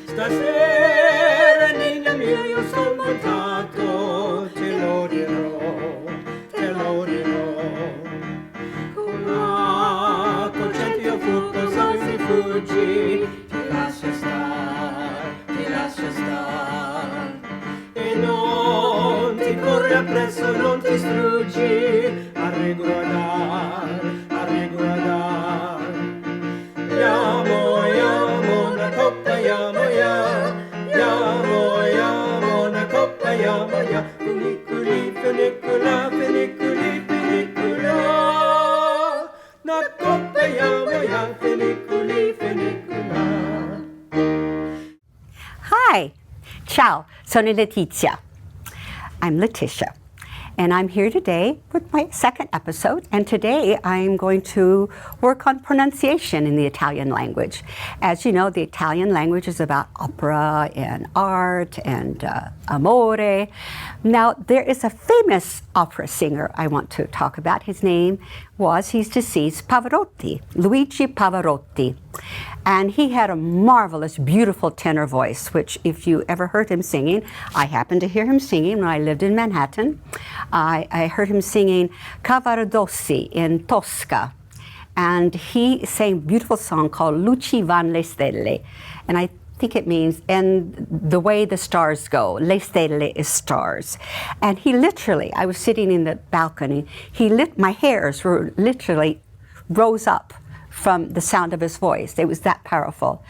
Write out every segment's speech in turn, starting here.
Stasera, niña mia, io sono montato, te lo dirò, te lo dirò. Con la concetto io fu cosa si fuggi, ti lascio star. E non ti corri appresso, non ti struggi, a riguardar, a riguardar. Yamo, una coppa, yamo, una coppa, yamo, Finiculi, finicula, finiculi, finicula. Una coppa, yamo, finiculi, finicula. Hi, ciao, sono Letizia. I'm Letizia, and I'm here today with my second episode, and today I'm going to work on pronunciation in the Italian language. As you know, the Italian language is about opera and art and amore. Now, there is a famous opera singer I want to talk about. His name he's deceased, Pavarotti, Luigi Pavarotti. And he had a marvelous, beautiful tenor voice, which if you ever heard him singing, I happened to hear him singing when I lived in Manhattan. I heard him singing Cavaradossi in Tosca. And he sang a beautiful song called Luci van le stelle. And I think it means, and the way the stars go, le stelle is stars. And he literally, I was sitting in the balcony, my hairs were literally rose up from the sound of his voice. It was that powerful.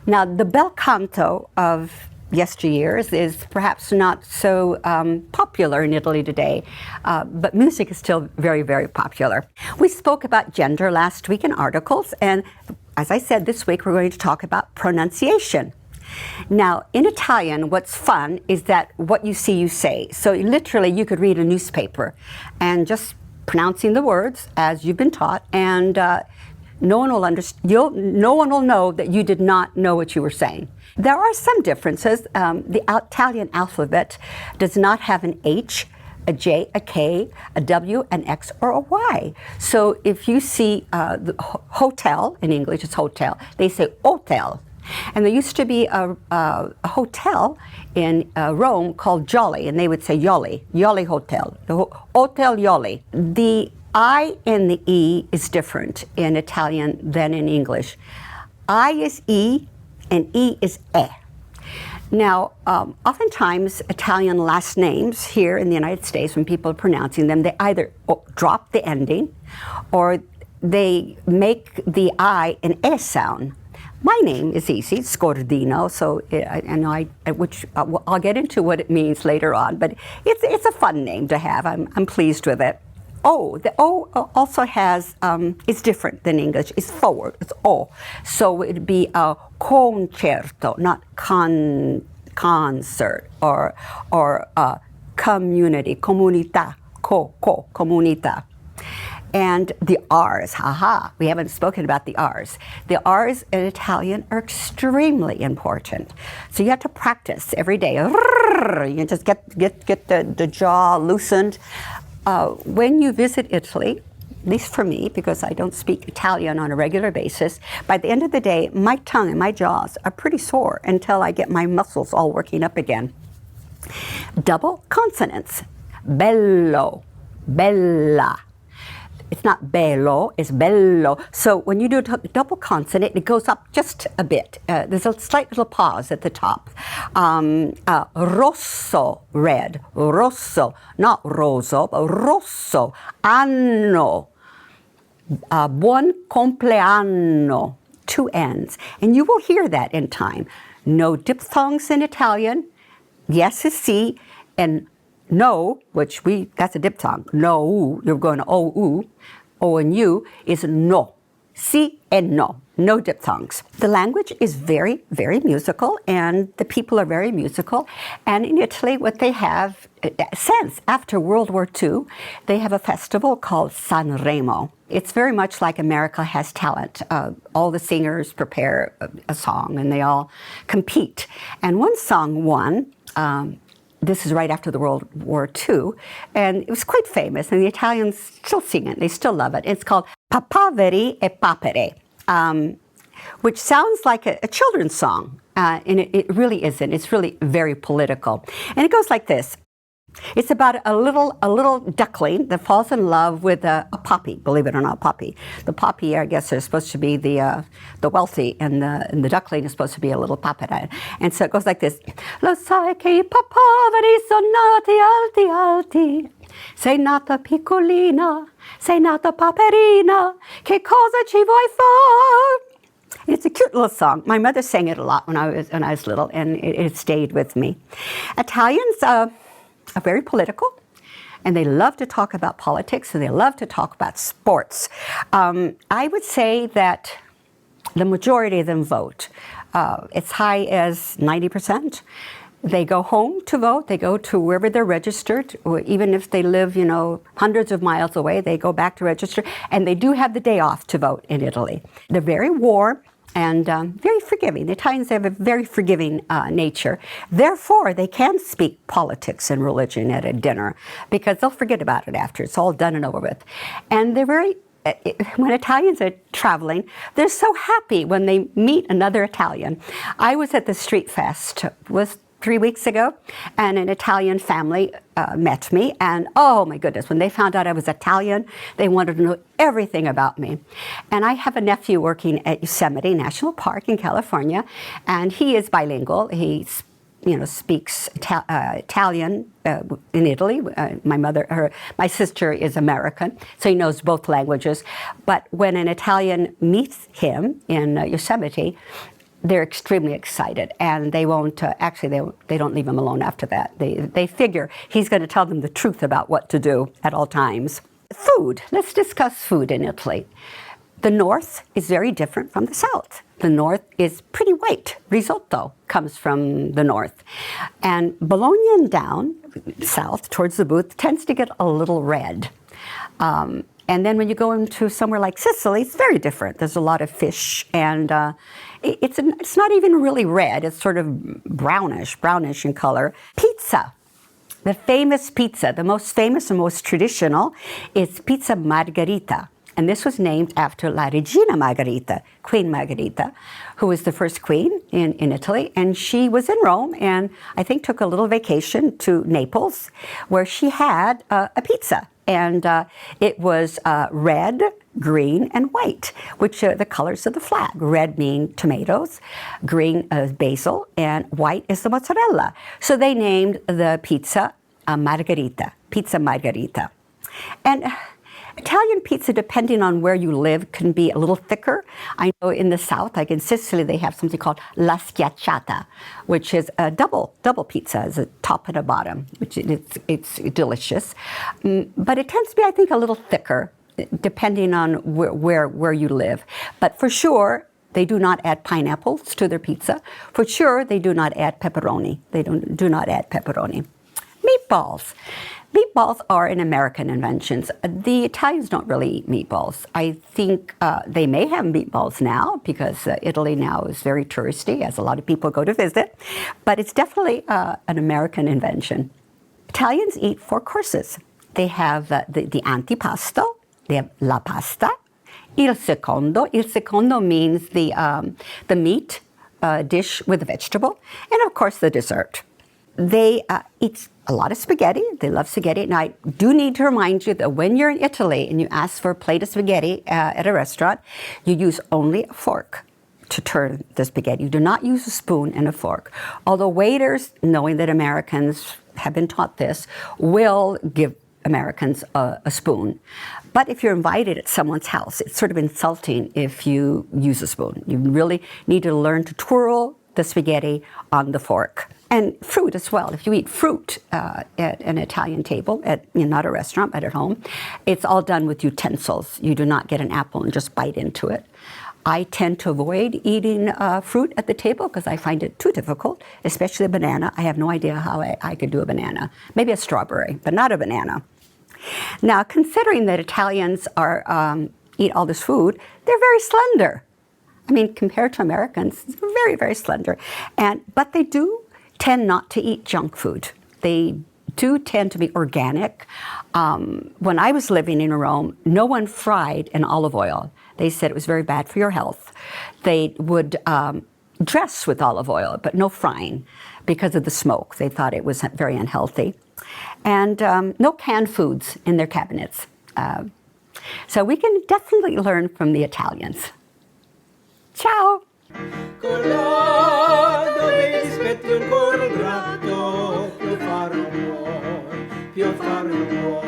Now, the bel canto of yesteryears is perhaps not so popular in Italy today, but music is still very, very popular. We spoke about gender last week in articles, and as I said, this week we're going to talk about pronunciation. Now, in Italian, what's fun is that what you see, you say. So literally, you could read a newspaper and just pronouncing the words as you've been taught, and no one will know that you did not know what you were saying. There are some differences. The Italian alphabet does not have an H, a J, a K, a W, an X, or a Y. So if you see the hotel, in English it's hotel, they say hotel. And there used to be a hotel in Rome called Jolly, and they would say Jolly, Jolly Hotel, Hotel Jolly. The I and the E is different in Italian than in English. I is E, and E is E. Now, oftentimes Italian last names here in the United States, when people are pronouncing them, they either drop the ending or they make the I an E sound. My name is easy, Scordino, so I'll get into what it means later on, but it's a fun name to have. I'm pleased with it. The O also has, it's different than English. It's forward, it's O. So it'd be a concerto, not concert, or community, comunità, comunità. And the R's, we haven't spoken about the R's. The R's in Italian are extremely important. So you have to practice every day. You just get the jaw loosened. When you visit Italy, at least for me, because I don't speak Italian on a regular basis, by the end of the day, my tongue and my jaws are pretty sore until I get my muscles all working up again. Double consonants. Bello, bella. It's not bello, it's bello. So when you do a double consonant, it goes up just a bit. There's a slight little pause at the top. Rosso, red. Rosso, not roso, but rosso. Anno. Buon compleanno. Two N's. And you will hear that in time. No diphthongs in Italian. Yes is C. And no, that's a diphthong. No, you're going to O-U. O and U is no. Si and no. No diphthongs. The language is very, very musical, and the people are very musical. And in Italy, what they have, since after World War II, they have a festival called Sanremo. It's very much like America Has Talent. All the singers prepare a song, and they all compete. And one song won. This is right after the World War II, and it was quite famous, and the Italians still sing it. They still love it. It's called Papaveri e Papere. which sounds like a children's song, and it really isn't. It's really very political. And it goes like this. It's about a little duckling that falls in love with a poppy, believe it or not, poppy. The poppy, I guess, is supposed to be the wealthy, and the duckling is supposed to be a little papera. And so it goes like this. Lo sai che I poveri sono nati alti alti. Sei nata piccolina, sei nata paperina. Che cosa ci vuoi fare? It's a cute little song. My mother sang it a lot when I was little, and it stayed with me. Italians are very political, and they love to talk about politics, and they love to talk about sports. I would say that the majority of them vote. As high as 90%. They go home to vote. They go to wherever they're registered, or even if they live, hundreds of miles away, they go back to register, and they do have the day off to vote in Italy. They're very warm and very forgiving. The Italians have a very forgiving nature. Therefore, they can speak politics and religion at a dinner because they'll forget about it after. It's all done and over with. And they're very, when Italians are traveling, they're so happy when they meet another Italian. I was at the Street Fest, was 3 weeks ago, and an Italian family met me, and oh my goodness, when they found out I was Italian, they wanted to know everything about me. And I have a nephew working at Yosemite National Park in California, and he is bilingual. He speaks Italian in Italy. My sister is American, so he knows both languages. But when an Italian meets him in Yosemite, they're extremely excited, and they won't, they don't leave him alone after that. They figure he's going to tell them the truth about what to do at all times. Food. Let's discuss food in Italy. The north is very different from the south. The north is pretty white. Risotto comes from the north. And Bologna and down, south, towards the booth, tends to get a little red. And then when you go into somewhere like Sicily, it's very different. There's a lot of fish, and it's not even really red. It's sort of brownish in color. Pizza. The famous pizza, the most famous and most traditional, is Pizza Margherita. And this was named after La Regina Margherita, Queen Margherita, who was the first queen in Italy. And she was in Rome and I think took a little vacation to Naples, where she had a pizza. And it was red, green, and white, which are the colors of the flag. Red mean tomatoes, green is basil, and white is the mozzarella. So they named the pizza Margherita, Pizza Margherita. And Italian pizza, depending on where you live, can be a little thicker. I know in the south, like in Sicily, they have something called la schiacciata, which is a double pizza, as a top and a bottom, which it's delicious. But it tends to be, I think, a little thicker, depending on where you live. But for sure, they do not add pineapples to their pizza. For sure, they do not add pepperoni. They do not add pepperoni. Meatballs. Meatballs are an American invention. The Italians don't really eat meatballs. I think they may have meatballs now because Italy now is very touristy, as a lot of people go to visit. But it's definitely an American invention. Italians eat 4 courses. They have the antipasto, they have la pasta, il secondo. Il secondo means the meat dish with a vegetable, and of course the dessert. They eat a lot of spaghetti. They love spaghetti. Now, I do need to remind you that when you're in Italy and you ask for a plate of spaghetti at a restaurant, you use only a fork to turn the spaghetti. You do not use a spoon and a fork. Although waiters, knowing that Americans have been taught this, will give Americans a spoon. But if you're invited at someone's house, it's sort of insulting if you use a spoon. You really need to learn to twirl the spaghetti on the fork. And fruit as well. If you eat fruit at an Italian table, not a restaurant, but at home, it's all done with utensils. You do not get an apple and just bite into it. I tend to avoid eating fruit at the table because I find it too difficult, especially a banana. I have no idea how I could do a banana. Maybe a strawberry, but not a banana. Now, considering that Italians eat all this food, they're very slender. I mean, compared to Americans, they're very, very slender. But they do tend not to eat junk food. They do tend to be organic. When I was living in Rome, no one fried in olive oil. They said it was very bad for your health. They would dress with olive oil, but no frying because of the smoke. They thought it was very unhealthy. And no canned foods in their cabinets. So we can definitely learn from the Italians. Ciao! Dove rispetti un cuore grato, più fare non vuoi, più fare non vuoi.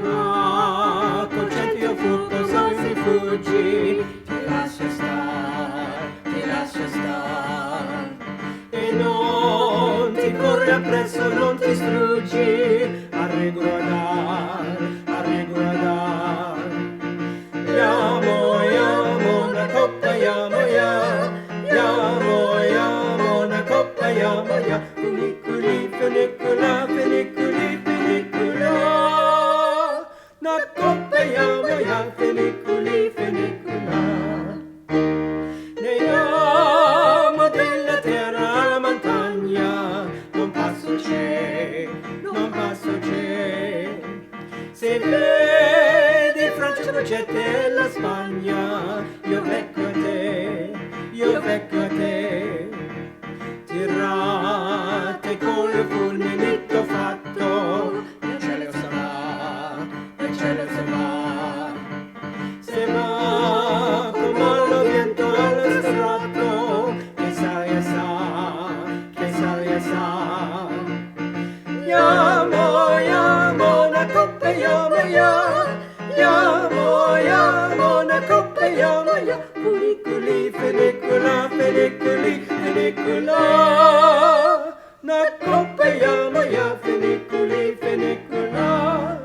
Ma concetto io fu cosa si fuggi, ti lascia star. E non ti corri appresso, non ti struggi, a riguardar. Yamo, una coppa, yamo, una coppa, yamo, Finiculi, finicula, una coppa, yamo, finiculi, nei amo della terra alla montagna, non passo c'è, se vedi Francia, Procette e la Spagna, io vecchio a te, tirate con il fulminetto fatto, il cielo sarà, se va come allo viento allo strato, che sa, Yamo, una coppa, yamo, una coppa, yamo, Funiculi, fenicula, una coppa, yamo, feniculi, fenicula.